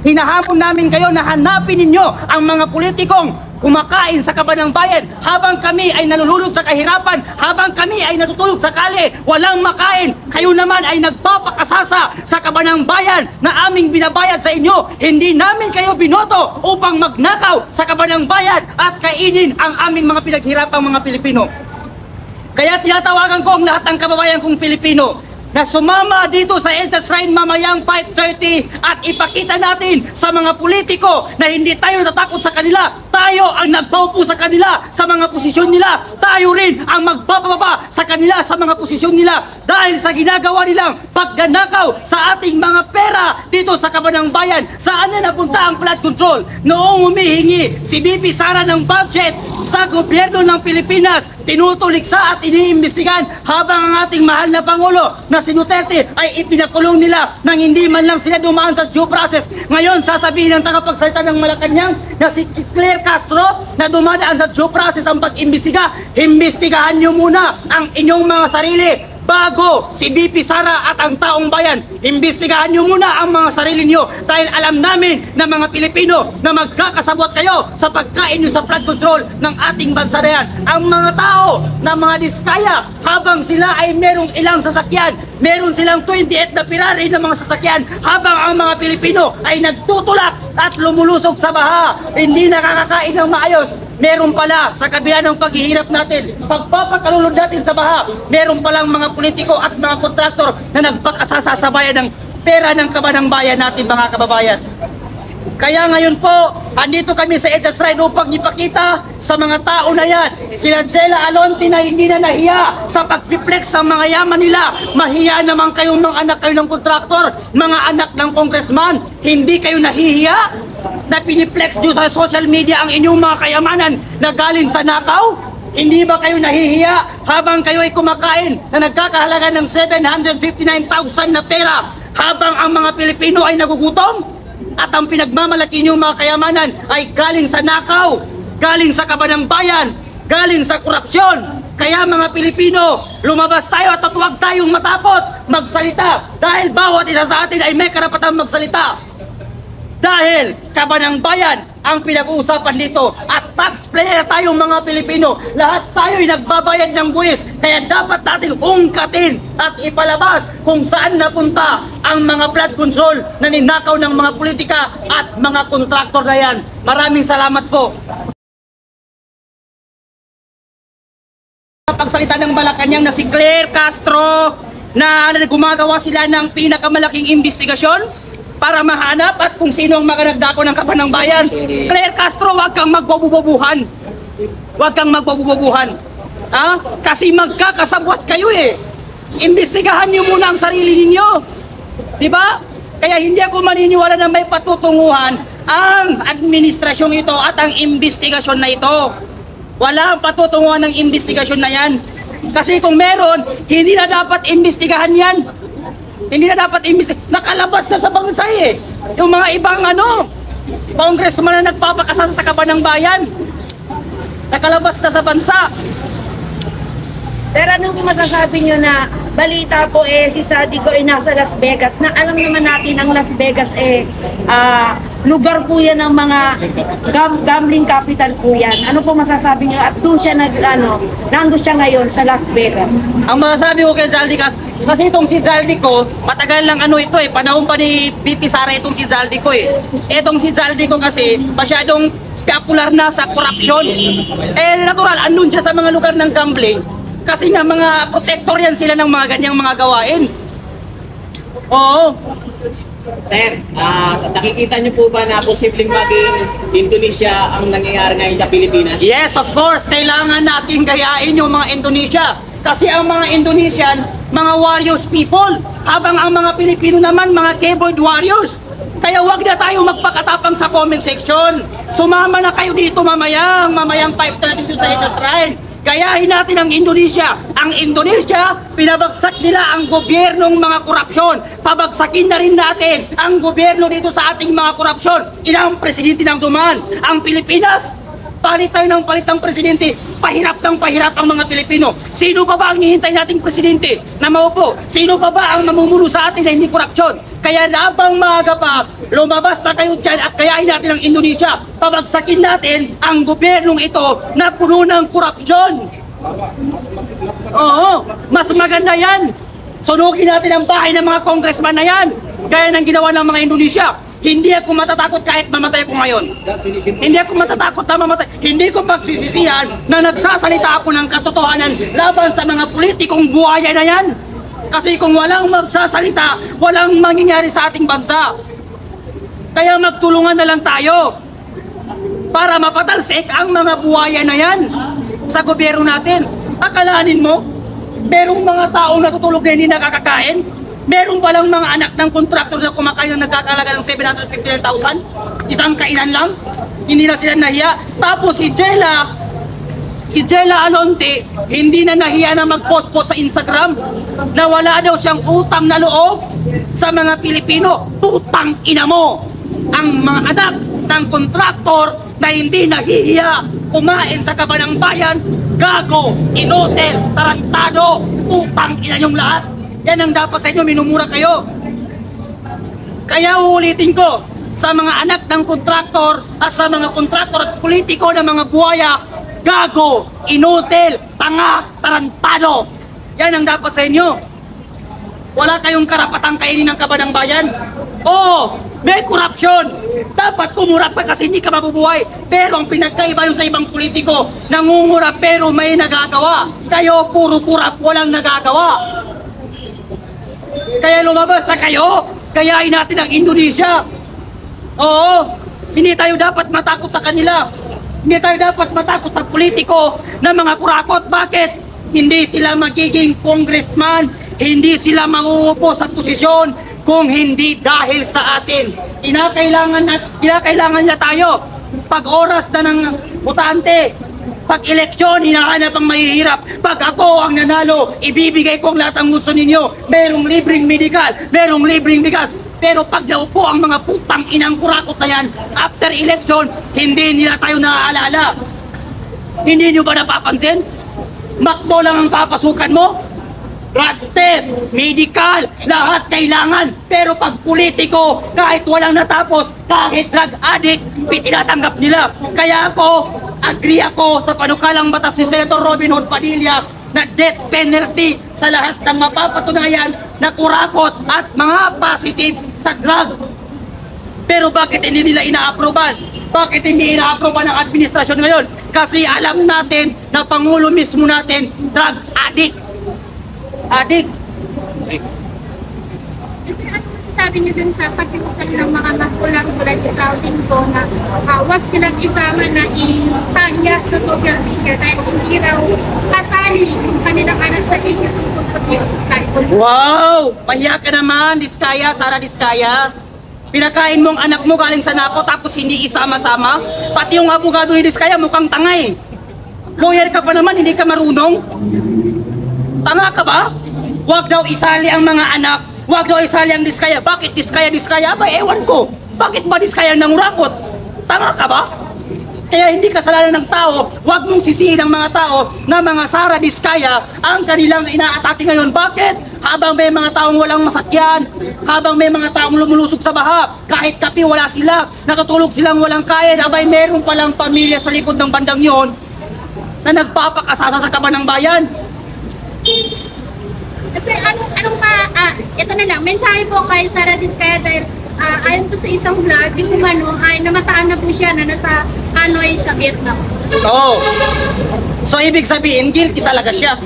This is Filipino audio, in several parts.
Hinahamon namin kayo na hanapin ninyo ang mga politikong kumakain sa kaban ng bayan habang kami ay nalululog sa kahirapan, habang kami ay natutulog sa kali, walang makain. Kayo naman ay nagpapakasasa sa kaban ng bayan na aming binabayad sa inyo. Hindi namin kayo binoto upang magnakaw sa kaban ng bayan at kainin ang aming mga pinaghirapang mga Pilipino. Kaya tinatawagan ko ang lahat ng kababayan kong Pilipino na sumama dito sa EDSA Shrine mamayang 5:30 at ipakita natin sa mga politiko na hindi tayo natatakot sa kanila. Tayo ang nagpaupo sa kanila sa mga posisyon nila. Tayo rin ang magpapababa sa kanila sa mga posisyon nila dahil sa ginagawa nilang pagganakaw sa ating mga pera dito sa kaban ng bayan. Saan na napunta ang flood control? Noong humihingi si BP Sara ng budget sa gobyerno ng Pilipinas, tinutuliksa at iniimbestigan habang ang ating mahal na Pangulo na si Duterte ay ipinakulong nila nang hindi man lang sila dumaan sa due process. Ngayon sasabihin ng tagapagsalita ng Malacanang na si Claire Castro na dumadaan sa due process ang pag-imbestiga. Imbestigahan nyo muna ang inyong mga sarili bago si BP Sara at ang taong bayan. Imbestigahan nyo muna ang mga sarili nyo dahil alam namin na mga Pilipino na magkakasabot kayo sa pagkain nyo sa flood control ng ating bansa na yan. Ang mga tao na mga diskaya habang sila ay merong ilang sasakyan, meron silang 28 na Ferrari na mga sasakyan habang ang mga Pilipino ay nagtutulak at lumulusog sa baha, hindi nakakakain ng maayos. Meron pala sa kabila ng paghihirap natin, pagpapakalulod natin sa baha, meron palang mga politiko at mga kontraktor na nagpakasasa sa bayan ng pera ng kaban ng bayan natin, mga kababayan. Kaya ngayon po, andito kami sa EDSA Shrine upang ipakita sa mga tao na yan, sila Zela Alonte na hindi na nahiya sa pagpiplex ng mga yaman nila. Mahiya naman kayong mga anak kayo ng kontraktor, mga anak ng congressman, hindi kayo nahihiya na piniplex nyo sa social media ang inyong mga kayamanan na galing sa nakaw? Hindi ba kayo nahihiya habang kayo ay kumakain na nagkakahalaga ng 759,000 na pera habang ang mga Pilipino ay nagugutom? At ang pinagmamalaki niyong mga kayamanan ay galing sa nakaw, galing sa kaban ng bayan, galing sa korupsyon. Kaya mga Pilipino, lumabas tayo at huwag tayong matakot magsalita dahil bawat isa sa atin ay may karapatang magsalita. Dahil kaban ng bayan ang pinag-uusapan dito at taxpayer tayong mga Pilipino. Lahat tayo ay nagbabayad ng buwis, kaya dapat natin ungkatin at ipalabas kung saan napunta ang mga flood control na ninakaw ng mga politika at mga kontraktor na yan. Maraming salamat po. Pagsalita ng Malacanang na si Claire Castro na gumagawa sila ng pinakamalaking investigasyon para mahanap at kung sino ang maganagdako ng kaban ng bayan. Claire Castro, wag kang magbabububuhan. Wag kang magbabububuhan. Ha? Kasi magkakasabwat kayo eh. Imbestigahan niyo muna ang sarili ninyo. Di ba? Kaya hindi ako maniniwala na may patutunguhan ang administrasyong ito at ang investigasyon na ito. Wala ang patutunguhan ng investigasyon na yan. Kasi kung meron, hindi na dapat imbestigahan yan. Hindi na dapat nakalabas na sa bansa eh. Yung mga ibang congressman na nagpapakasasa sa kaban ng bayan, nakalabas na sa bansa. Pero anong masasabi nyo na balita po si Saldico ay nasa Las Vegas, na alam naman natin ang Las Vegas lugar po yan ng mga gambling capital po yan. Ano po masasabi nyo? At doon siya nandun siya ngayon sa Las Vegas. Ang masasabi ko kay Saldico, kasi itong si Saldico, matagal lang ito panahon pa ni BP Sara itong si Saldico Itong si Saldico kasi masyadong popular na sa korupsyon. Natural, andun siya sa mga lugar ng gambling. Kasi nga mga protector yan sila ng mga ganyang mga gawain. Oo. Sir, nakikita niyo po ba na posibleng maging Indonesia ang nangyayari ngayon sa Pilipinas? Yes, of course. Kailangan natin gayain yung mga Indonesia. Kasi ang mga Indonesian, mga warriors people. Habang ang mga Pilipino naman, mga keyboard warriors. Kaya wag na tayo magpakatapang sa comment section. Sumama na kayo dito mamayang 5:30 sa EDSA Shrine. Gayahin natin ang Indonesia. Ang Indonesia, pinabagsak nila ang gobyernong mga korupsyon. Pabagsakin na rin natin ang gobyerno dito sa ating mga korupsyon. Ilang presidente nang dumaan. Ang Pilipinas, Palit tayo ng palit ng presidente, pahirap ng pahirap ang mga Pilipino. Sino pa ba ang hihintay nating presidente na maupo? Sino pa ba ang mamumuno sa atin na hindi korupsyon? Kaya habang maaga pa, lumabas na kayo dyan at kayain natin ang Indonesia. Pabagsakin natin ang gobyernong ito na puno ng korupsyon. Oo, mas maganda yan. Sunugin natin ang bahay ng mga congressman na yan. Gaya ng ginawa ng mga Indonesia. Hindi ako matatakot kahit mamatay ko ngayon. Hindi ako matatakot na mamatay. Hindi ko pagsisisihan na nagsasalita ako ng katotohanan laban sa mga politikong buhaya na yan. Kasi kung walang magsasalita, walang mangyayari sa ating bansa. Kaya magtulungan na lang tayo para mapatalsik ang mga buhaya na yan sa gobyerno natin. Akalanin mo, merong mga taong natutulog na hindi nakakakain? Meron palang mga anak ng kontraktor na kumakain na nagkakalaga ng 759,000? Isang kainan lang? Hindi na sila nahiya? Tapos si Jella Alonte, hindi na nahiya na mag-post-post sa Instagram na wala daw siyang utang na loob sa mga Pilipino. Putang ina mo! Ang mga anak ng kontraktor na hindi nahihiya kumain sa kabanang bayan, gago, inotel, tarantado, putang ina yung lahat. Yan ang dapat sa inyo, minumura kayo. Kaya uulitin ko, sa mga anak ng kontraktor at sa mga kontraktor at politiko ng mga buhaya, gago, inutil, tanga, tarantado. Yan ang dapat sa inyo. Wala kayong karapatang kainin ng kabanang bayan. Oo, may korupsyon. Dapat kumura pa kasi hindi ka mabubuhay. Pero ang pinagkaiba yung sa ibang politiko, nangungura pero may nagagawa. Kayo puro kurap, walang nagagawa. Kaya lumabas na kayo, kayain natin ang Indonesia. Oo, hindi tayo dapat matakot sa kanila. Hindi tayo dapat matakot sa politiko na mga kurakot. Bakit? Hindi sila magiging congressman, hindi sila manguupo sa posisyon kung hindi dahil sa atin. Kinakailangan nila tayo. Pag oras na ng botante, pag eleksyon, hinahanap ang mahihirap. Pag ako ang nanalo, ibibigay ko ang lahat ng gusto ninyo. Merong libreng medical, merong libreng bigas. Pero pag naupo ang mga putang inang kurakot na yan, after election, hindi nila tayo naaalala. Hindi nyo ba napapansin? Makbo lang ang papasukan mo? Drug test, medical, lahat kailangan. Pero pag politiko, kahit walang natapos, kahit drug addict, tinatanggap nila. Kaya agree ako sa panukalang batas ni Senator Robin Hood Padilla na death penalty sa lahat ng mapapatunayan na kurakot at mga positive sa drug. Pero bakit hindi nila inaaproban? Bakit hindi inaaproban ng administrasyon ngayon? Kasi alam natin na Pangulo mismo natin, drug addict. Kasi ano masasabi niyo dun sa pag-iusap ng mga makulang tulad ikaw din po na huwag silang isama na itagya sa social media dahil hindi raw kasali yung kanilang anak sa inyo tungkol pag-iusap tayo. Wow! Pahiya ka naman, Diskaya, Sara Diskaya. Pinakain mo ang anak mo galing sa nako tapos hindi isama-sama. Pati yung abogado ni Diskaya mukhang tanga eh. Lawyer ka pa naman, hindi ka marunong. Tanga ka ba? Huwag daw isali ang mga anak. Huwag daw isali ang Diskaya. Bakit Diskaya? Aba, ewan ko. Bakit ba Diskaya nangurakot? Tanga ka ba? Kaya hindi kasalanan ng tao. Huwag mong sisihin ang mga tao na mga Sara Diskaya ang kanilang inaatake ngayon. Bakit? Habang may mga taong walang masakyan, habang may mga taong lumulusog sa baha, kahit kape wala sila, natutulog silang walang kain, abay meron palang pamilya sa likod ng bandang yon na nagpapakasasa sa kabanang bayan. Kasi ito na lang, mensahe po kay Sara Diskaya dahil ayon po sa isang vlog, yung umano ay namataan na po siya na nasa Hanoi sa Vietnam. Oo. So ibig sabihin, guilty talaga siya.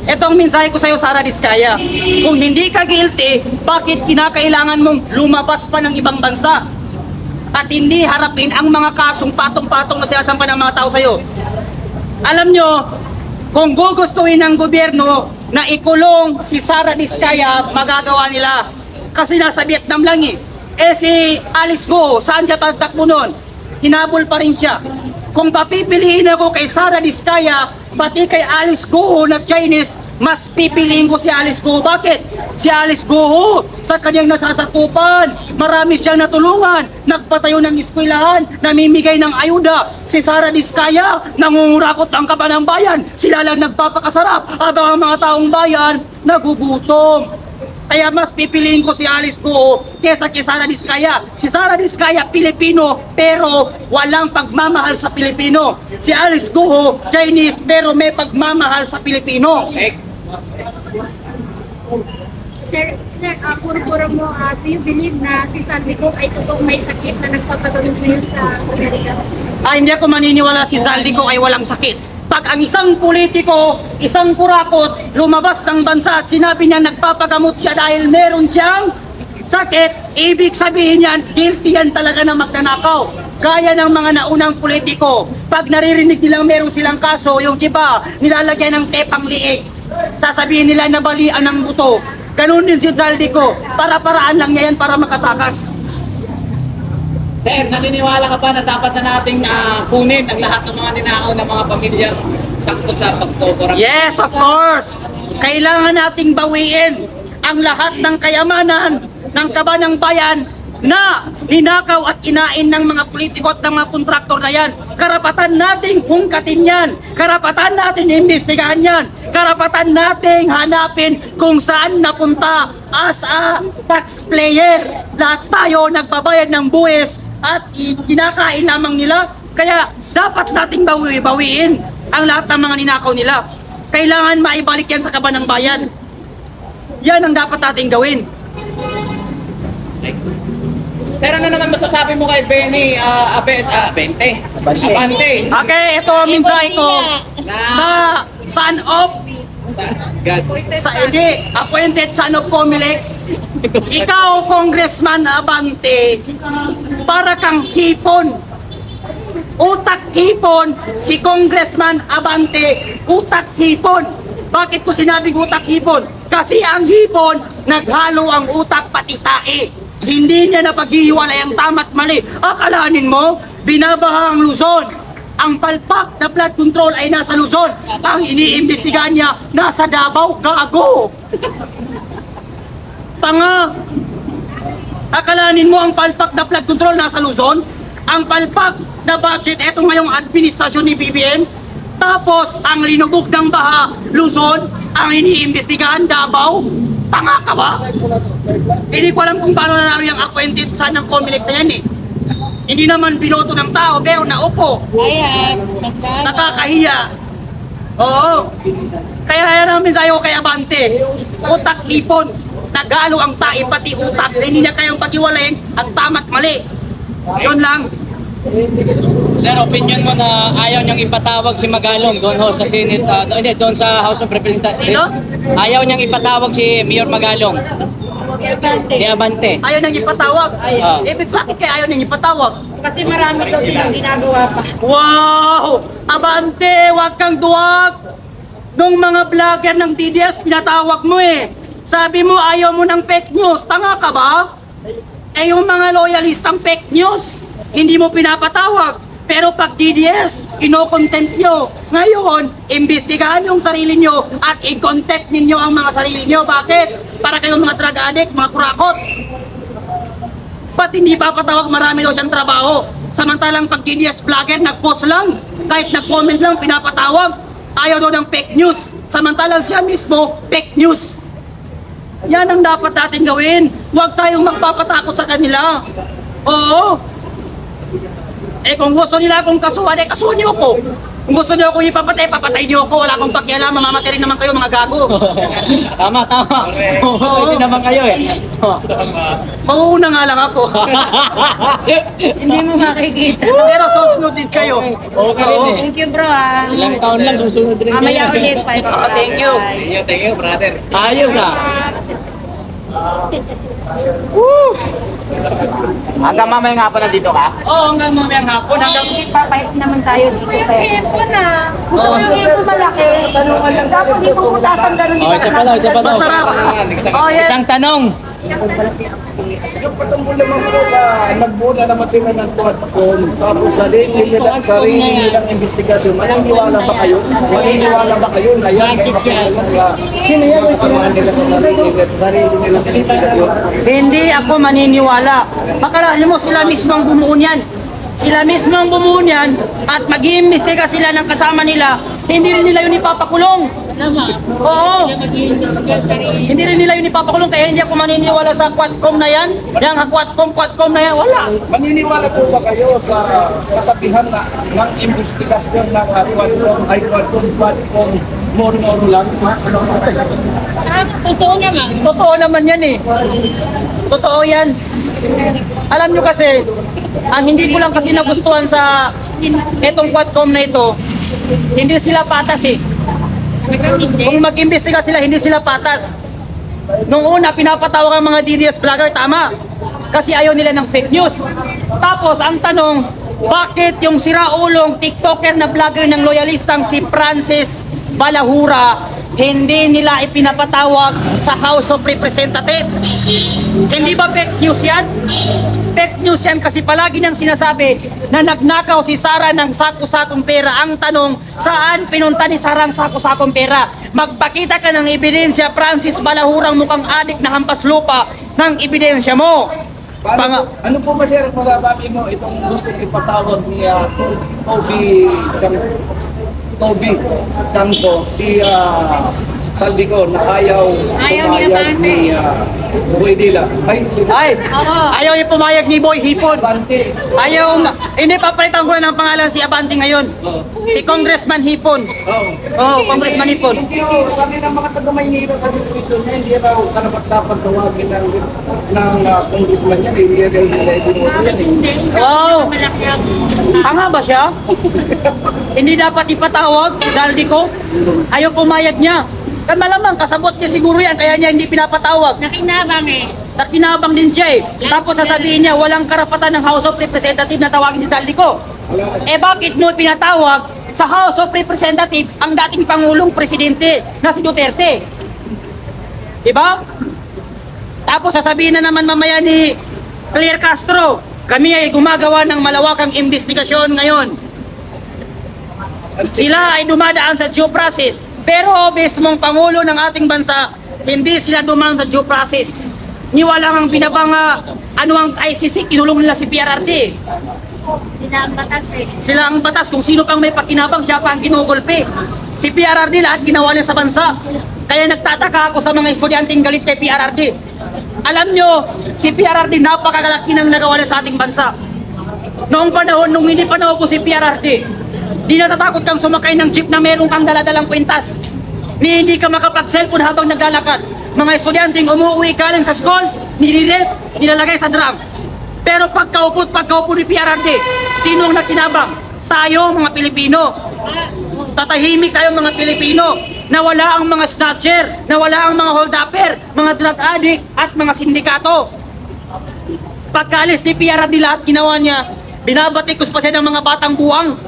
Ito ang mensahe ko sa iyo, Sara Diskaya. Kung hindi ka guilty, bakit kinakailangan mong lumabas pa ng ibang bansa? At hindi harapin ang mga kasong patong-patong na sinasampa ng mga tao sa iyo. Alam nyo, kung gugustuhin ng gobyerno na ikulong si Sara Diskaya, magagawa nila. Kasi nasa Vietnam lang eh. Si Alice Go, saan siya tatakbo nun? Hinabol pa rin siya. Kung papipiliin ako kay Sara Diskaya, pati kay Alice Go na Chinese, mas pipiliin ko si Alice Guo. Bakit? Si Alice Guo, sa kanyang nasasakupan, marami siyang natulungan, nagpatayo ng eskwelahan, namimigay ng ayuda. Si Sara Diskaya, nangungurakot ang kaba ng bayan. Sila lang nagpapakasarap, habang ang mga taong bayan, nagugutom. Kaya mas pipiliin ko si Alice Guo kesa kay Sara Diskaya. Si Sara Diskaya, Pilipino, pero walang pagmamahal sa Pilipino. Si Alice Guo, Chinese, pero may pagmamahal sa Pilipino. Sir, puro mo, do you believe na si Saldico ay totoong may sakit na nagpapatulog ngayon sa Amerika? Hindi ako maniniwala si Saldico ay walang sakit. Pag ang isang politiko, isang kurakot, lumabas ng bansa at sinabi niya nagpapagamot siya dahil meron siyang sakit, ibig sabihin yan, guilty yan talaga na magnanakaw. Gaya ng mga naunang politiko, pag naririnig nilang meron silang kaso, yung iba, nilalagyan ng tepang liig. Sasabihin nila na balian ng buto. Ganun din si Saldico, para-paraan lang niya yan para makatakas. Sir, naniniwala ka ba na dapat na nating kunin ang lahat ng mga ninakaw ng mga pamilyang sangkot sa pagkukurang? Yes, of course! Kailangan nating bawiin ang lahat ng kayamanan ng kaba ng bayan na ninakaw at inain ng mga politiko at ng mga kontraktor na yan. Karapatan nating hungkatin yan. Karapatan natin imbestigahan yan. Karapatan nating hanapin kung saan napunta as a taxpayer. Lahat tayo nagbabayad ng buwis at kinakain lamang nila. Kaya dapat nating bawiin ang lahat ng mga ninakaw nila. Kailangan maibalik yan sa kaba ng bayan. Yan ang dapat nating gawin. Sir, ano naman masasabi mo kay Benny Abante? Okay, ito ang mensahe ko sa son of appointed son of Comelec. Ikaw, Congressman Abante, para kang hipon. Utak hipon, si Congressman Abante, utak hipon. Bakit ko sinabing utak hipon? Kasi ang hipon, naghalo ang utak pati tae. Hindi niya napaghihiwalay ang tama't mali. Akalanin mo, binabaha ang Luzon. Ang palpak na flood control ay nasa Luzon. Ang iniimbestigahan niya, nasa Davao. Gago! Tanga! Akalanin mo ang palpak na flood control nasa Luzon? Ang palpak na budget, eto ngayong administrasyon ni BBM. Tapos, ang linubog ng baha, Luzon, ang iniimbestigahan, Davao. Tanga ka ba? Hindi ko alam kung paano nanalo yung appointed son ng Comelec na yan eh. Hindi naman binoto ng tao, pero naupo. Nakakahiya. Oo. Kaya yan ang mensahe ko kay Abante. Utak hipon. Nagalo ang tae pati utak. Hindi niya kayang pag-iwalayin ang tama't mali. Yun lang. Sir, opinion mo na ayaw niyang ipatawag si Magalong doon ho sa Senate, doon sa House of Representatives. Sino? Ayaw niyang ipatawag si Mayor Magalong. Di Abante. Ayaw nang ipatawag. Bakit kaya ayaw nang ipatawag? Kasi marami daw silang ginagawa pa. Wow! Abante, wag kang duwag! Nung mga vlogger ng DDS, pinatawag mo eh. Sabi mo ayaw mo ng fake news. Tanga ka ba? Eh yung mga loyalistang fake news, hindi mo pinapatawag. Pero pag DDS, ino-contempt nyo. Ngayon, imbestigahan yung sarili nyo at i-contempt ninyo ang mga sarili nyo. Bakit? Para kayong mga drug addict, mga kurakot. Ba't hindi papatawag? Marami daw siyang trabaho. Samantalang pag DDS vlogger, nag-post lang. Kahit nag-comment lang, pinapatawag. Ayaw daw ng fake news. Samantalang siya mismo, fake news. Yan ang dapat natin gawin. Huwag tayong magpapatakot sa kanila. Oo. Eh kung gusto nila akong kasuhan, kasuhan niyo ako. Kung gusto niyo akong ipapatay, papatay niyo ako. Wala akong pakialam, mamamatay rin naman kayo mga gago. Tama. Pwede naman kayo eh. Mauuna nga lang ako. Hindi mo makikita. Pero susunod din kayo. Okay rin eh. Thank you bro ah. Ilang taon lang susunod rin kayo. Mamaya ulit. Thank you. Thank you, brother. Ayos ah. Hanggang mamaya nga po nandito ka? Oo, hanggang mamayang hapon. Papahit naman tayo dito. Tempo na. Gusto mo yung tempo malaki. Tapos itong butasan ganun. Oh, isa pa daw. Masarap. Oh, yes. Isang tanong. Yung patungkol naman po sa nagmuna naman sila ng tuwan-tuwan, tapos sarili nilang investigasyon, maniniwala ba kayo? Maniniwala ba kayo na yan may makikinig sa mga kasamahan nila sa sarili nilang investigasyon? Hindi ako maniniwala. Makalahan mo, sila mismo ang bumuo niyan. Sila mismo ang bumuo niyan at mag-iimbestiga sila ng kasama nila. Hindi rin nila yun ipapakulong. Oo. Hindi rin nila yun ipapakulong, kaya hindi ako maniniwala sa Quadcom na yan. Yung Quadcom na yan, wala. Maniniwala po ba kayo sa kasabihan na ng investigasyon ng Quadcom, moro-moro lang? Totoo naman yan eh. Totoo yan. Alam nyo kasi, ang hindi ko lang kasi nagustuhan sa etong Quadcom na ito, hindi sila patas eh. Kung mag-imbestiga sila, hindi sila patas. Nung una, pinapatawag ang mga DDS vlogger, tama. Kasi ayaw nila ng fake news. Tapos, ang tanong, bakit yung siraulong TikToker na vlogger ng loyalistang si Francis Balahura, hindi nila ipinapatawag sa House of Representatives? Hindi ba fake news yan? Fake news yan kasi palagi niyang sinasabi na nagnakaw si Sara ng sako-sakong pera. Ang tanong, saan pinunta ni Sara ang sako-sakong pera? Magpakita ka ng ebidensya, Francis Balahurang mukhang adik na hampas lupa ng ebidensya mo. Ano po ba sir masasabi mo itong gusto ipatawag ni Toby Tango si Saldico na ayaw pumayag ni Boy Dila. Ayaw yung pumayag ni Boy Hipon. Abante. Ayaw, hindi papalitan ko na ng pangalan si Abante ngayon. Si Congressman Hipon. Congressman Hipon. Hindi o, sabi ng mga taga-Maynila sa distrito niya, hindi raw karapat-dapat tawagin ng congressman niya, hindi raw nila itinuto yan eh. Wow! Tanga ba siya? Hindi dapat ipatawag si Saldico? Ayaw pumayag niya. Kan malamang kasabot niya siguro yan, kaya niya hindi pinapatawag. Nakinabang eh. Nakinabang din siya eh. Tapos sasabihin niya, walang karapatan ng House of Representatives na tawagin si Saldico. Eh bakit mo pinatawag sa House of Representatives ang dating Pangulong Presidente na si Duterte? Diba? Tapos sasabihin na naman mamaya ni Claire Castro, kami ay gumagawa ng malawakang investigasyon ngayon. Sila ay dumadaan sa due process. Pero mismong Pangulo ng ating bansa, hindi sila dumaan sa due process. Niwala ang binabang ano ang ICC, kinulong nila si PRRD. Sila ang batas eh. Sila ang batas, kung sino pang may pakinabang, siya pa ang kinugulpi. Si PRRD lahat ginawa niya sa bansa. Kaya nagtataka ako sa mga estudyanteng galit kay PRRD. Alam nyo, si PRRD napakalaki ng nagawa niya sa ating bansa. Noong panahon, nung hindi pa naupo si PRRD, di natatakot kang sumakay ng jeep na meron kang daladalang kwintas. Hindi ka makapag-cellphone habang naglalakad. Mga estudyanteng umuwi galing sa school, nililip, nilalagay sa drum. Pero pagkaupo ni PRRD, sino ang nakinabang? Tayo, mga Pilipino. Tatahimik tayo mga Pilipino. Nawala ang mga snatcher, nawala ang mga hold-upper, mga drug addict at mga sindikato. Pagkalis ni PRRD lahat ginawa niya, binabatikos pa siya ng mga batang buwang.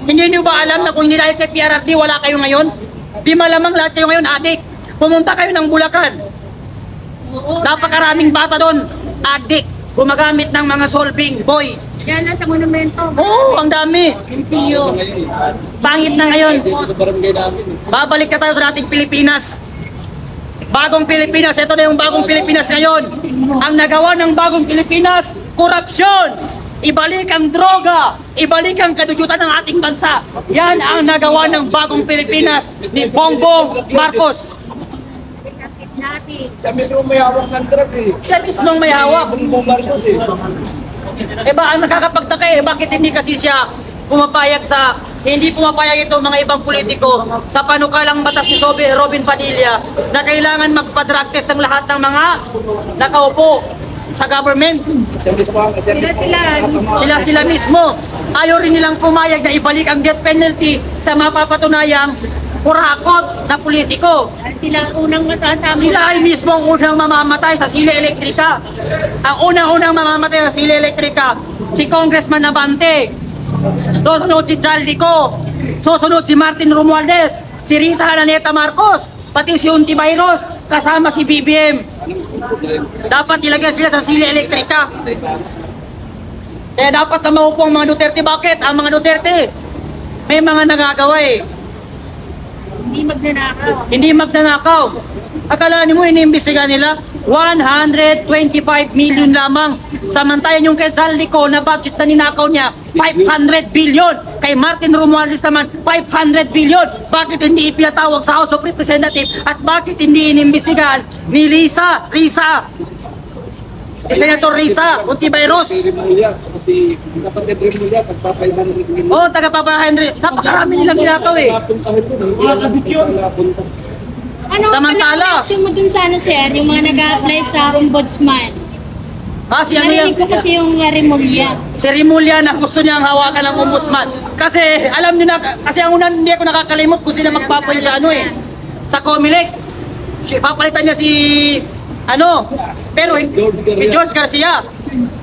Hindi niyo ba alam na kung hindi dahil kay PRRD wala kayo ngayon? Di malamang lahat kayo ngayon adik. Pumunta kayo ng Bulacan. Napakaraming bata doon, adik. Gumagamit ng mga solving boy. Yan lang sa monumento. Oo, ang dami. NTO. Pangit na ngayon. Babalik ka tayo sa ating Pilipinas. Bagong Pilipinas, ito na yung bagong Pilipinas ngayon. Ang nagawa ng bagong Pilipinas, korupsyon. Ibalik ang droga, ibalik ang kadugyutan ng ating bansa. Yan ang nagawa ng bagong Pilipinas ni Bongbong Marcos. Siya mismo may hawak ng drug eh. Siya mismong may hawak. Bongbong Marcos eh. Eh ba, ang nakakapagtaka eh, bakit hindi kasi siya hindi pumapayag ito mga ibang politiko sa panukalang batas ni Robin Padilla na kailangan magpa-drug test ng lahat ng mga nakaupo sa government. Sila mismo. Ayaw rin nilang pumayag na ibalik ang death penalty sa mapapatunayang kurakot na politiko. Sila ang unang matatama. Sila ay mismo ang unang mamamatay sa sila elektrika. Ang unang mamamatay sa sila elektrika, si Congressman Abante. Susunod si Saldico. Susunod si Martin Romualdez. Si Rita Araneta Marcos. Pati si Unti Bayros. Kasama si BBM. Dapat ilagay sila sa sili elektrika. Kaya dapat na maupo ang mga Duterte. Bakit? Ang mga Duterte, may mga nagagawa eh. Hindi magnanakaw. Hindi magnanakaw. Akala mo iniimbestiga nila? 125 million lamang. Samantayan yung kay Zaldico na budget na ninakaw niya, 500 billion. Kay Martin Romualdez naman, 500 billion. Bakit hindi ipinatawag sa House of Representatives? At bakit hindi inimbestigahan ni Risa, si Senator Risa Ontiveros? Si kapatid Remulla, tagpapailan ng Oh, taga-Papa Henry. Napakarami nilang ginagawa eh. Ano Samantala. ang action mo dun sa ano, sir? Yung mga nag-a-apply sa ombudsman. Si ano yan? Narinig ko kasi yung Remulla. Si Remulla na gusto niyang hawakan ng ombudsman. Kasi alam niyo na, kasi ang una hindi ako nakakalimot kung sino magpapail sa ano eh. Sa Comelec. Papalitan niya si pero si George Garcia.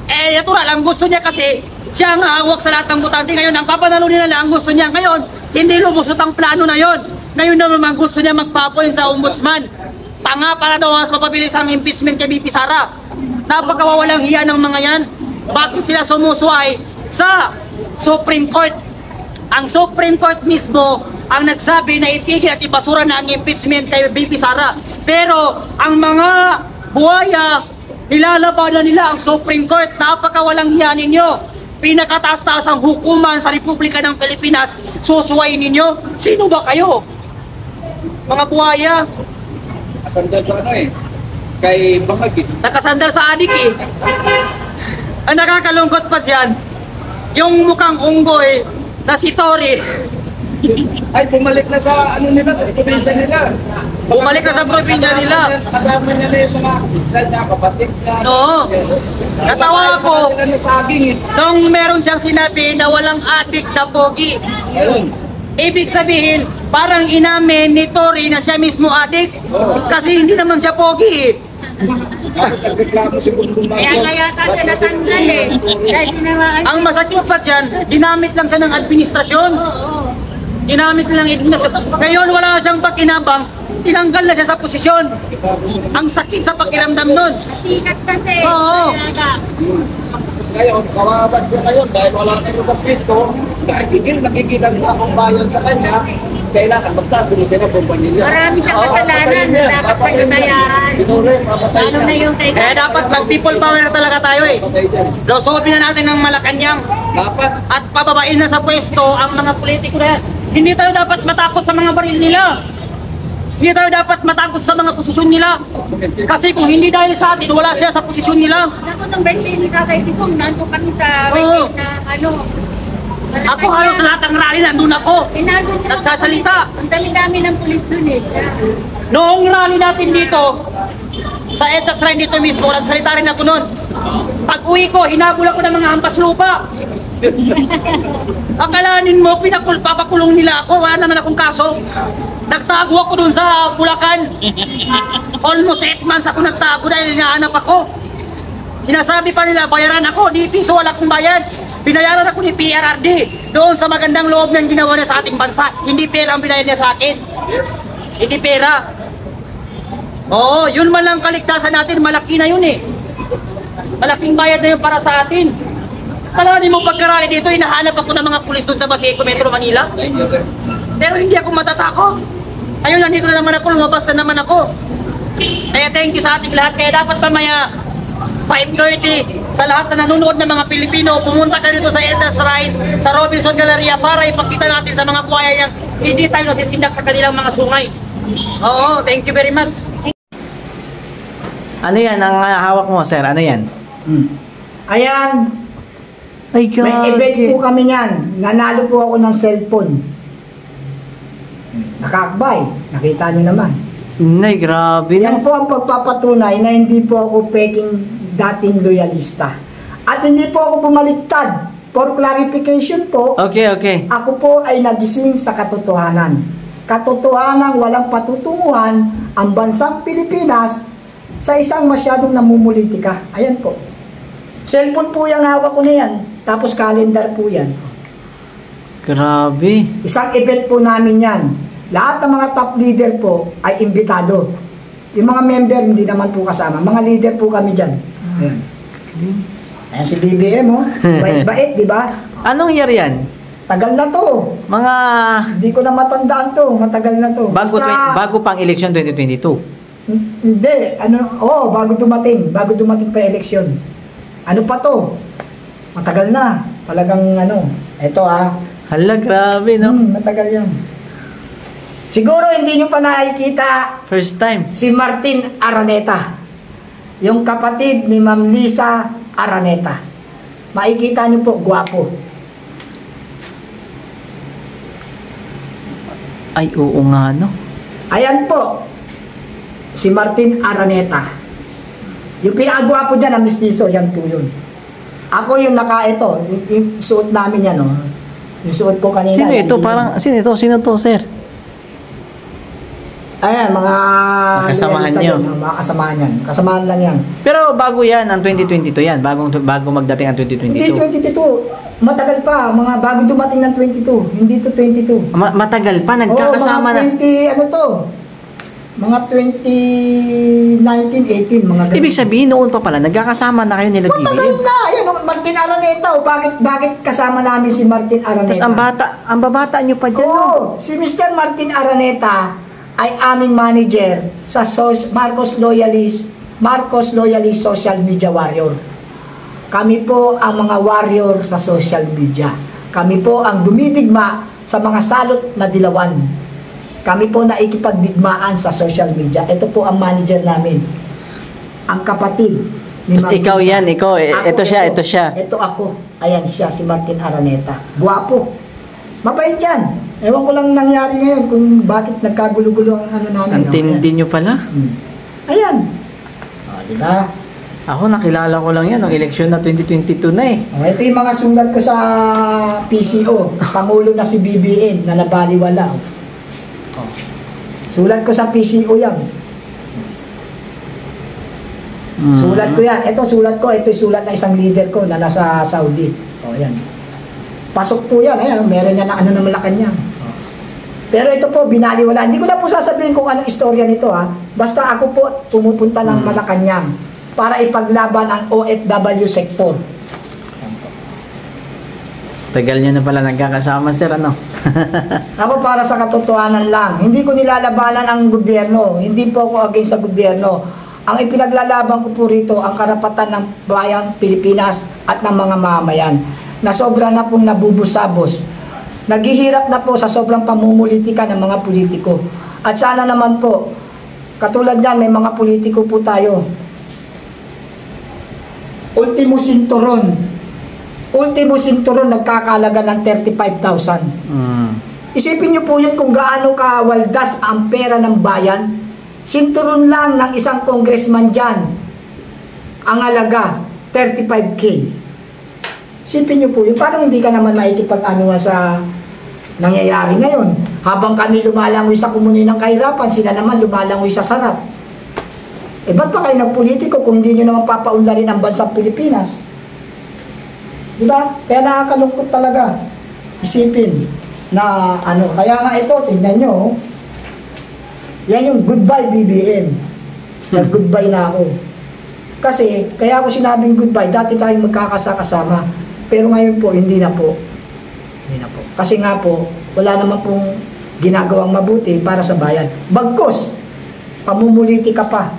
Ito lang gusto niya kasi siya ang hawak sa lahat ng butante. Ngayon, ang papanalo nila ang gusto niya. Ngayon, hindi lumusot ang plano na yon. Ngayon naman gusto niya magpapoint sa ombudsman. Para daw mas mapabilis ang impeachment kay BP Sara. Napakawawalang hiya ng mga yan. Bakit sila sumusuway sa Supreme Court? Ang Supreme Court mismo ang nagsabi na itigil at ibasura na ang impeachment kay BP Sara. Pero ang mga buhaya, nilalabanan nila ang Supreme Court. Napakawalang hiya ninyo. Pinakataas-taas ang hukuman sa Republika ng Pilipinas, susuwayin ninyo. Sino ba kayo? Mga buhaya. Nakasandal sa kay Bangag eh. Nakasandal sa adik eh. Ang nakakalungkot pa dyan, yung mukhang unggoy na si Tori. Ay, bumalik na sa nila, sa probinsya nila. Bumalik na sa probinsya nila. Kasama niya na yung mga pinsan niya, kapatid niya. Oo. Natawa ako Saging eh. nung meron siyang sinabi na walang adik na pogi. Ayun. Ibig sabihin, parang inamin ni Tori na siya mismo adik. Kasi hindi naman siya pogi eh. Bakit nagreklamo si Bongbong Kaya Marcos? yata siya natanggal eh. Dahil tinamaan. Ang masakit pa dyan, ginamit lang siya ng administrasyon. Ginamit lang ng administrasyon. Ngayon wala na siyang pakinabang, tinanggal na siya sa posisyon. Ang sakit sa pakiramdam nun. Sikat kasi. Oo. Ngayon, kawawas siya ngayon dahil wala na siya sa pisko. Nakikilang na akong bayan sa kanya. Kailangan magtagulo siya ng kumpanya. Marami siyang kasalanan na dapat pagbayaran. Lalo na yung kay Kaya dapat mag-people power na talaga tayo eh. Losobin na natin ng Malacanang. Dapat. At pababain na sa pwesto ang mga politiko na yan. Hindi tayo dapat matakot sa mga baril nila. Hindi tayo dapat matakot sa mga posisyon nila. Kasi kung hindi dahil sa atin, wala siya sa posisyon nila. Dapat ang birthday ni Kakay Digong, nandun kami sa Oo. birthday na ano. Ako halos sa lahat ng rally, nandun ako. Nandun din ako. Nagsasalita. Ang dami-dami ng pulis dun eh. Noong rally natin dito, sa EDSA Shrine dito mismo, nagsalita rin ako noon. Pag uwi ko, hinabol ako ng mga hampas lupa. Akalanin mo, papakulong nila ako, wala naman akong kaso. Nagtago ako dun sa Bulacan. Almost 8 months ako nagtago dahil hinahanap ako. Sinasabi pa nila, bayaran ako, di piso wala akong bayad. Binayaran ako ni PRRD doon sa magandang loob ng ginawa niya sa ating bansa. Hindi pera ang binayad niya sa akin. Hindi pera. Oo, yun man lang kaligtasan natin, malaki na yun eh. Malaking bayad na yun para sa atin. Kalanin mo pagkarali dito, hinahanap ako ng mga pulis doon sa Baseco, Metro Manila. Pero hindi ako matatakot. Ayun, nandito na naman ako, lumabas na naman ako. Kaya thank you sa ating lahat. Kaya dapat mamaya 5:30 sa lahat na nanonood ng mga Pilipino, pumunta ka dito sa EDSA Shrine, sa Robinson Galleria para ipakita natin sa mga buhaya yang hindi tayo nasisindak sa kanilang mga sungay. Oo, thank you very much. Ano yan ang hawak mo, sir? Ano yan? Ayan, Ay, may event po kami niyan. Nanalo po ako ng cellphone. Nakakbay, nakita niyo naman. Nay, grabe Yan po ang pagpapatunay na hindi po ako peking dating loyalista. At hindi po ako bumaliktad. For clarification po, Okay. ako po ay nagising sa katotohanan. Katotohanan walang patutunguhan ang bansang Pilipinas sa isang masyadong namumulitika. Ayan po. Cellphone po yung hawak ko na yan. Tapos calendar po yan. Grabe. Isang event po namin yan. Lahat ng mga top leader po ay imbitado. Yung mga member, hindi naman po kasama. Mga leader po kami dyan. Ayan. Ayan si BBM, oh. Bait-bait, di ba? Anong year yan? Tagal na to. Mga Hindi ko na matandaan to. Matagal na to. bago pang election 2022. Hindi. Bago dumating pa eleksyon. Ano pa to? Matagal na. Talagang eto Hala, grabe, no? matagal yan. Siguro hindi nyo pa nakikita First time. si Martin Araneta. Yung kapatid ni Ma'am Lisa Araneta. Makikita nyo po, gwapo. Ay, oo nga, no? Ayan po, si Martin Araneta. Yung pinakagwapo dyan, ang mistiso, yan po yun. Ako yung yung suot namin yan, yung suot ko kanina. Sino ito? Sino to, sir? Ayan, mga kasamahan loyalista nyo. din, mga kasamahan yan. Kasamahan lang yan. Pero bago yan, ang 2022 yan. Bago magdating ang 2022. Hindi 22, matagal pa, mga bago dumating ng 22, hindi to 22. Matagal pa, nagkakasama mga 20, mga 2019, 18, mga ganun. Ibig sabihin, noon pa pala, nagkakasama na kayo nila Matagal BBM. na, ayan, Martin Araneta, bakit kasama namin si Martin Araneta? Tapos ang babata nyo pa dyan, no? Oo, si Mr. Martin Araneta ay aming manager sa Marcos Loyalist Social Media Warrior. Kami po ang mga warrior sa social media. Kami po ang dumidigma sa mga salot na dilawan. Kami po naikipagdigmaan sa social media. Ito po ang manager namin. Ang kapatid ni Tapos Ma'am ikaw Lisa. yan, ito siya. Ito ako. Ayan siya, si Martin Araneta. Guwapo. Mabait yan. Ewan ko lang nangyari ngayon kung bakit nagkagulo-gulo ang namin. Ang tindi nyo pala. Ayan. Diba? Ako, nakilala ko lang yan, ang eleksyon na 2022 na eh. Ito yung mga sulat ko sa PCO. Pangulo na si BBM na nabaliwala. Sulat ko sa PCO yan. Sulat ko yan. Ito sulat ko. Ito yung sulat na isang leader ko na nasa Saudi. Ayan. Pasok po yan. Ayan, meron yan na na Malacanang. Pero ito po, binaliwala. Hindi ko na po sasabihin kung anong istorya nito Basta ako po pumupunta ng Malacanang para ipaglaban ang OFW sector. Tagal nyo na pala nagkakasama, sir, ano? Ako para sa katotohanan lang, hindi ko nilalabanan ang gobyerno. Hindi po ako against sa gobyerno. Ang ipinaglalaban ko po rito, ang karapatan ng bayang Pilipinas at ng mga mamamayan na sobra na pong nabubusabos. Naghihirap na po sa sobrang pamumulitika ng mga politiko. At sana naman po, katulad yan, may mga politiko po tayo. Ultimo sinturon nagkakalaga ng 35,000. Isipin niyo po yun kung gaano kawaldas ang pera ng bayan. Sinturon lang ng isang congressman dyan, ang halaga 35K. Isipin niyo po yun, parang hindi ka naman maikipag-ano sa nangyayari ngayon. Habang kami lumalangoy sa komunidad ng kahirapan, sila naman lumalangoy sa sarap. Ba't pa kayo nagpolitiko kung hindi nyo naman papaunlarin ang bansang Pilipinas? Diba? Kaya nakakalungkot talaga. Isipin na kaya nga ito, tingnan nyo, yan yung goodbye BBM. Nag-goodbye na ako. Kasi, kaya ako sinabing goodbye, dati tayong magkakasama. Pero ngayon po, hindi na po. Kasi nga po, wala naman pong ginagawang mabuti para sa bayan. Bagkus, pamumulitika pa.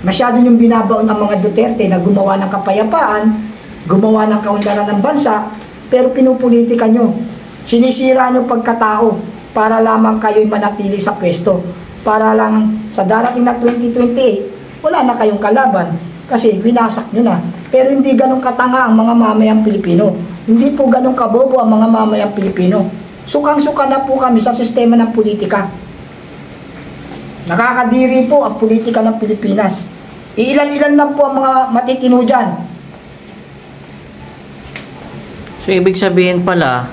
Masyado yung binabaon ang mga Duterte na gumawa ng kapayapaan, gumawa ng kaunlaran ng bansa, pero pinupolitika nyo. Sinisira nyo pagkatao para lamang kayo'y manatili sa pwesto. Para lang sa darating na 2028, wala na kayong kalaban kasi winasak nyo na. Pero hindi ganun katanga ang mga mamayang Pilipino. Hindi po ganun kabobo ang mga mamayang Pilipino. Sukang-suka na po kami sa sistema ng politika. Nakakadiri po ang politika ng Pilipinas. Iilan-ilan lang po ang mga matitino dyan. So, ibig sabihin pala,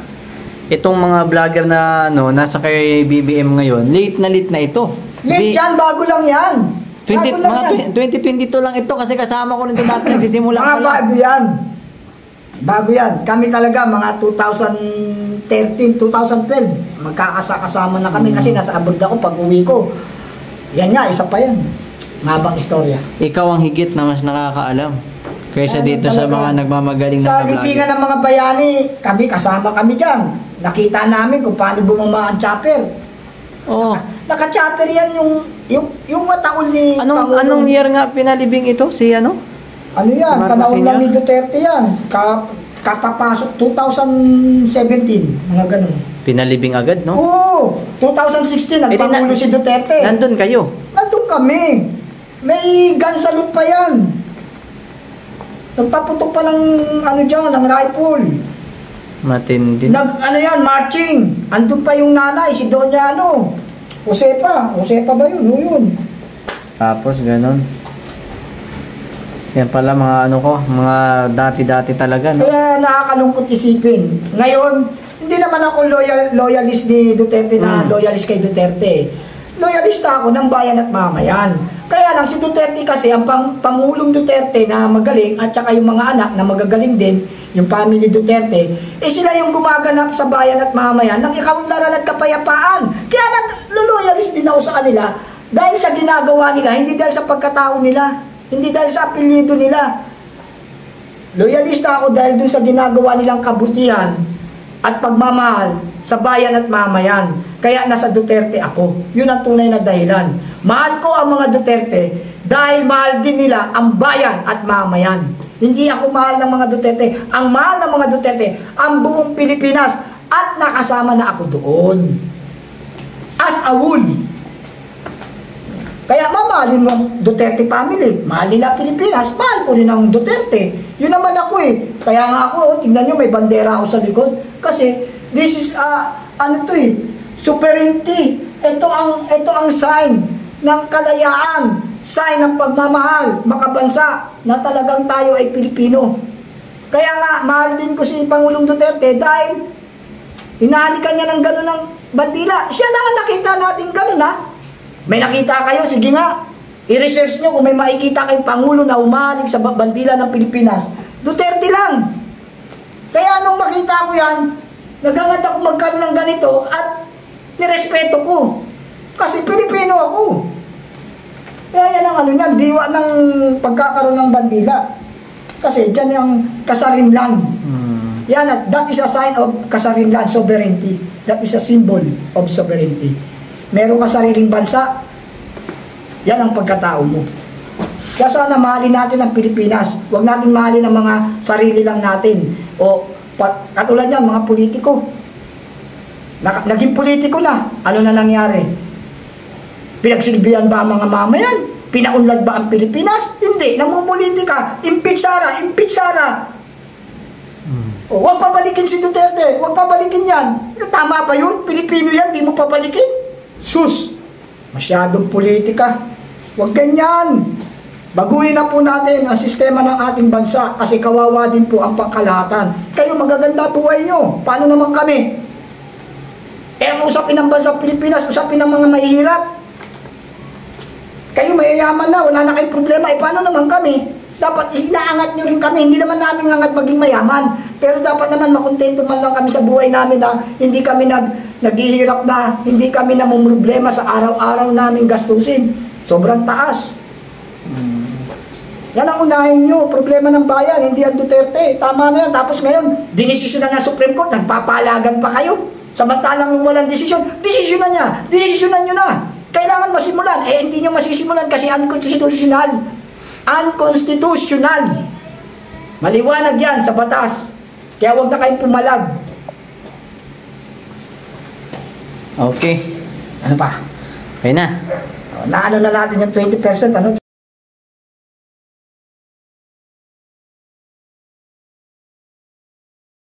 itong mga vlogger na nasa kay BBM ngayon, late na ito. Late yan, bago lang yan. 2022 lang ito kasi kasama ko nito dati nagsisimula mga pa lang. bago yan. Bago yan. Kami talaga mga 2013, 2012, magkakasama na kami kasi nasa abroad ako pag uwi ko. Yan nga, isa pa yan. Mabang istorya. Ikaw ang higit na mas nakakaalam kaysa dito sa mga nagmamagaling Sa na vlogger. libingan ng mga bayani, kasama kami dyan. Nakita namin kung paano bumama ang chopper. Oh. Naka-chopper yan yung mataon ni Anong year nga pinalibing ito? Si ano? Ano yan? Si Marcos Panahon lang Sr.? ni Duterte yan. Kapapasok 2017, mga ganun. Pinalibing agad, no? Oo, 2016, nagpangulo si Duterte. Nandun kayo? Nandun kami. May gun salute pa yan. Nagpaputok pa ng ng rifle. Matindi. Marching. Andun pa yung nanay, si Doña Josepa ba yun? O yun. Tapos ganon. Yan pala mga mga dati-dati talaga, no? Kaya nakakalungkot isipin. Ngayon, hindi naman ako loyalist ni Duterte na loyalist kay Duterte. Loyalista ako ng bayan at mamayan. Kaya lang si Duterte kasi, ang Pangulong Duterte na magaling at saka yung mga anak na magagaling din, yung family Duterte, sila yung gumaganap sa bayan at mamayan ng ikaunlaran at kapayapaan. Kaya nag-loyalist din ako sa kanila dahil sa ginagawa nila, hindi dahil sa pagkatao nila. Hindi dahil sa apelyido nila. Loyalista ako dahil dun sa ginagawa nilang kabutihan at pagmamahal sa bayan at mamayan. Kaya nasa Duterte ako. Yun ang tunay na dahilan. Mahal ko ang mga Duterte dahil mahal din nila ang bayan at mamayan. Hindi ako mahal ng mga Duterte. Ang mahal ng mga Duterte, ang buong Pilipinas, at nakasama na ako doon. As a wool. Kaya mamahalin mo Duterte family, mahal nila Pilipinas, mahal ko rin ang Duterte. Yun naman ako eh. Kaya nga ako, tingnan nyo, may bandera ako sa likod. Kasi, this is, sovereignty. Ito ang sign ng kalayaan, sign ng pagmamahal, makabansa, na talagang tayo ay Pilipino. Kaya nga, mahal din ko si Pangulong Duterte dahil hinahalikan niya ng gano'n ng bandila. Siya lang ang nakita natin gano'n, ha? May nakita kayo, sige nga, i-research nyo kung may makikita kayong Pangulo na umahalik sa bandila ng Pilipinas. Duterte lang. Kaya nung makita ko yan, naghangat ako magkaroon ng ganito at nirespeto ko. Kasi Pilipino ako. Kaya yan ang diwa ng pagkakaroon ng bandila. Kasi dyan yung kasarinlan. Yan, that is a sign of kasarinlan, sovereignty. That is a symbol of sovereignty. Meron ka sariling bansa, yan ang pagkatao mo. Kaya sana mahalin natin ang Pilipinas. Huwag natin mahalin ang mga sarili lang natin. O katulad yan, mga politiko. Naging politiko na. Ano na nangyari? Pinagsilbihan ba ang mga mamayan? Pinaunlad ba ang Pilipinas? Hindi. Namumulitika. Impeach Sara. Impeach Sara. Huwag pabalikin si Duterte. Huwag pabalikin yan. Tama ba yun? Pilipino yan. Di mo pabalikin? Sus, masyadong politika. Huwag ganyan. Baguhin na po natin ang sistema ng ating bansa kasi kawawa din po ang pangkalahatan. Kayo magaganda buhay nyo. Paano naman kami? Ang usapin ng bansang Pilipinas, usapin ng mga mahihirap. Kayo mayayaman na, wala na kayong problema. Paano naman kami? Dapat inaangat nyo rin kami. Hindi naman namin angat maging mayaman. Pero dapat naman makontento man lang kami sa buhay namin na hindi kami naghihirap na, hindi kami namumroblema sa araw-araw namin gastusin. Sobrang taas. Yan ang unahin nyo. Problema ng bayan, hindi ang Duterte. Tama na yan. Tapos ngayon, dinesisyonan ng Supreme Court, nagpapalagan pa kayo. Samantalang nung walang desisyon, desisyonan niya. Desisyonan nyo na. Kailangan masimulan. Hindi nyo masisimulan kasi unconstitutional. Unconstitutional. Maliwanag yan sa batas. Kaya huwag na kayong pumalag. Okay. Ano pa? Okay na. Naano na natin yung 20%, ano?